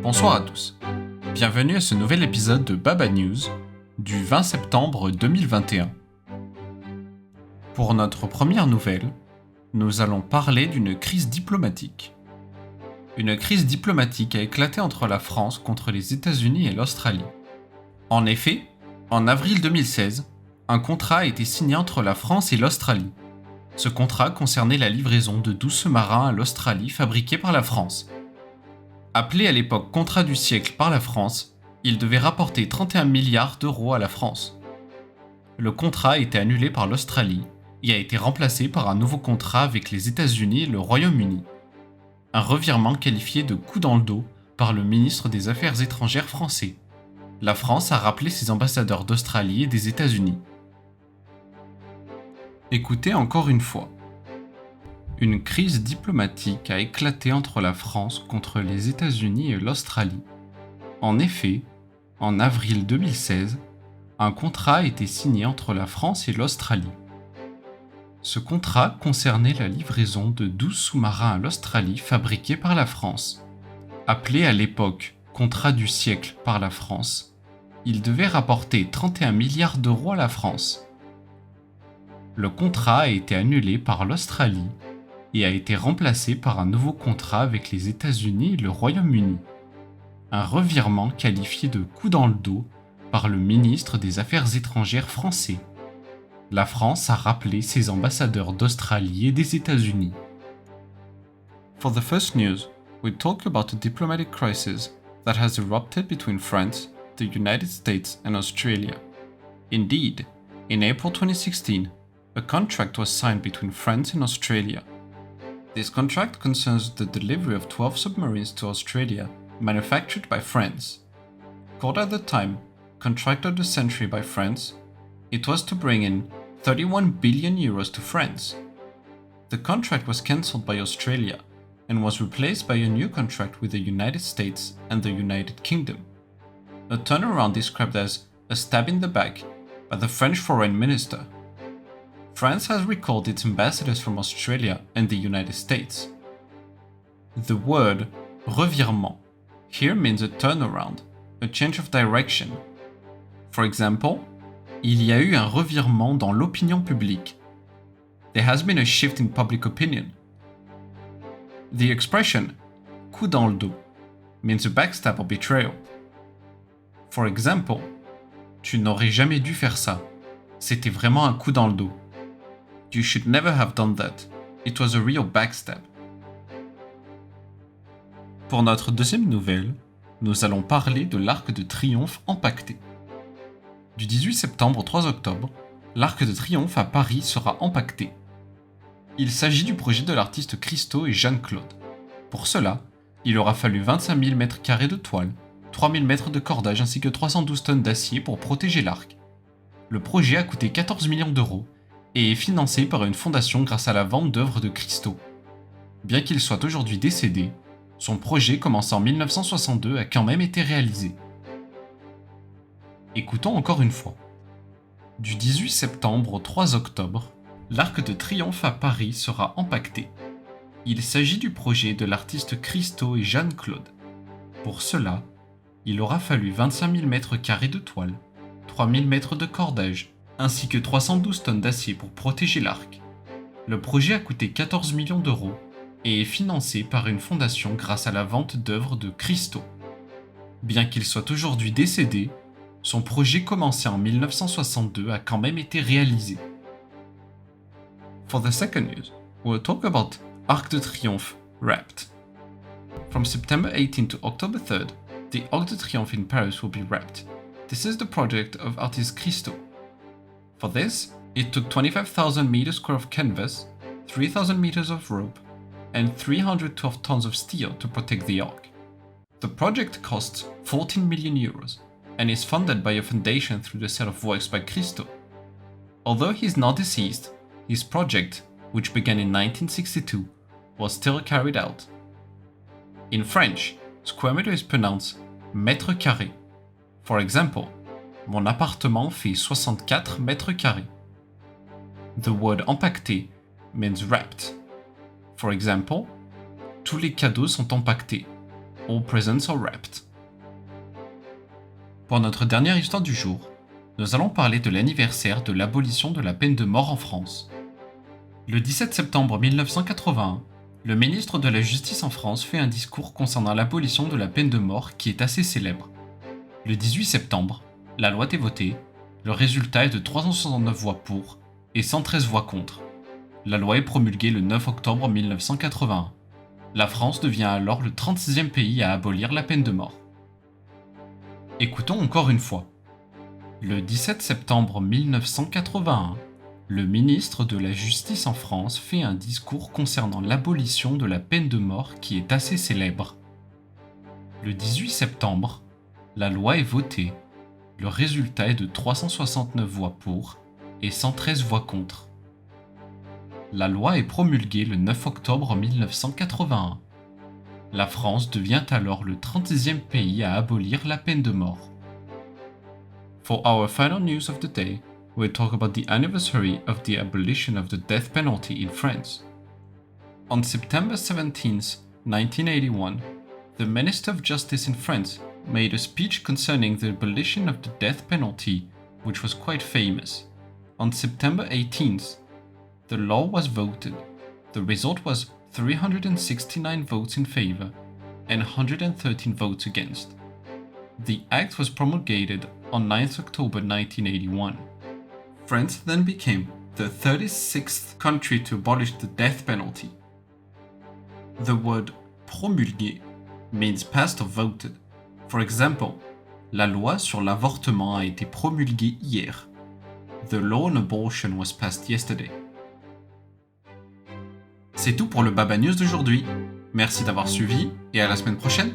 Bonsoir à tous. Bienvenue à ce nouvel épisode de Baba News du 20 septembre 2021. Pour notre première nouvelle, nous allons parler d'une crise diplomatique. Une crise diplomatique a éclaté entre la France contre les États-Unis et l'Australie. En effet, en avril 2016, un contrat a été signé entre la France et l'Australie. Ce contrat concernait la livraison de 12 sous-marins à l'Australie fabriqués par la France. Appelé à l'époque contrat du siècle par la France, il devait rapporter 31 milliards d'euros à la France. Le contrat a été annulé par l'Australie et a été remplacé par un nouveau contrat avec les États-Unis et le Royaume-Uni. Un revirement qualifié de coup dans le dos par le ministre des Affaires étrangères français. La France a rappelé ses ambassadeurs d'Australie et des États-Unis. Écoutez encore une fois. Une crise diplomatique a éclaté entre la France contre les États-Unis et l'Australie. En effet, en avril 2016, un contrat a été signé entre la France et l'Australie. Ce contrat concernait la livraison de 12 sous-marins à l'Australie fabriqués par la France. Appelé à l'époque contrat du siècle par la France, il devait rapporter 31 milliards d'euros à la France. Le contrat a été annulé par l'Australie et a été remplacé par un nouveau contrat avec les États-Unis et le Royaume-Uni. Un revirement qualifié de coup dans le dos par le ministre des Affaires étrangères français. La France a rappelé ses ambassadeurs d'Australie et des États-Unis. For the first news, we talk about a diplomatic crisis that has erupted between France, the United States and Australia. Indeed, in April 2016, a contract was signed between France and Australia. This contract concerns the delivery of 12 submarines to Australia, manufactured by France. Called at the time Contract of the Century by France, it was to bring in 31 billion euros to France. The contract was cancelled by Australia and was replaced by a new contract with the United States and the United Kingdom. A turnaround described as a stab in the back by the French Foreign Minister. France has recalled its ambassadors from Australia and the United States. The word revirement here means a turnaround, a change of direction. For example, il y a eu un revirement dans l'opinion publique. There has been a shift in public opinion. The expression coup dans le dos means a backstab or betrayal. For example, tu n'aurais jamais dû faire ça. C'était vraiment un coup dans le dos. You should never have done that. It was a real backstab. Pour notre deuxième nouvelle, nous allons parler de l'Arc de Triomphe empaqueté. Du 18 septembre au 3 octobre, l'Arc de Triomphe à Paris sera empaqueté. Il s'agit du projet de l'artiste Christo et Jeanne-Claude. Pour cela, il aura fallu 25 000 m² de toile, 3 000 mètres de cordage ainsi que 312 tonnes d'acier pour protéger l'arc. Le projet a coûté 14 millions d'euros et est financé par une fondation grâce à la vente d'œuvres de Christo. Bien qu'il soit aujourd'hui décédé, son projet commencé en 1962 a quand même été réalisé. Écoutons encore une fois. Du 18 septembre au 3 octobre, l'Arc de Triomphe à Paris sera empaqueté. Il s'agit du projet de l'artiste Christo et Jeanne-Claude. Pour cela, il aura fallu 25 000 m² de toile, 3 000 mètres de cordage, ainsi que 312 tonnes d'acier pour protéger l'arc. Le projet a coûté 14 millions d'euros et est financé par une fondation grâce à la vente d'œuvres de Christo. Bien qu'il soit aujourd'hui décédé, son projet commencé en 1962 a quand même été réalisé. For the second news, we'll talk about Arc de Triomphe wrapped. From September 18 to October 3rd, the Arc de Triomphe in Paris will be wrapped. This is the project of artist Christo. For this, it took 25,000 meters square of canvas, 3,000 meters of rope, and 312 tons of steel to protect the ark. The project costs 14 million euros and is funded by a foundation through the sale of works by Christo. Although he is now deceased, his project, which began in 1962, was still carried out. In French, square meter is pronounced mètre carré. For example, mon appartement fait 64 mètres carrés. The word empaqueté means wrapped. For example, tous les cadeaux sont empaquetés. All presents are wrapped. Pour notre dernière histoire du jour, nous allons parler de l'anniversaire de l'abolition de la peine de mort en France. Le 17 septembre 1981, le ministre de la Justice en France fait un discours concernant l'abolition de la peine de mort qui est assez célèbre. Le 18 septembre, la loi est votée, le résultat est de 369 voix pour et 113 voix contre. La loi est promulguée le 9 octobre 1981. La France devient alors le 36e pays à abolir la peine de mort. Écoutons encore une fois. Le 17 septembre 1981, le ministre de la Justice en France fait un discours concernant l'abolition de la peine de mort qui est assez célèbre. Le 18 septembre, la loi est votée. Le résultat est de 369 voix pour et 113 voix contre. La loi est promulguée le 9 octobre 1981. La France devient alors le 36e pays à abolir la peine de mort. For our final news of the day, we'll talk about the anniversary of the abolition of the death penalty in France. On September 17, 1981, the Minister of Justice in France made a speech concerning the abolition of the death penalty, which was quite famous. On September 18th, the law was voted. The result was 369 votes in favor and 113 votes against. The act was promulgated on 9th October 1981. France then became the 36th country to abolish the death penalty. The word promulgué means passed or voted. For example, la loi sur l'avortement a été promulguée hier. The law on abortion was passed yesterday. C'est tout pour le Baba News d'aujourd'hui. Merci d'avoir suivi et à la semaine prochaine.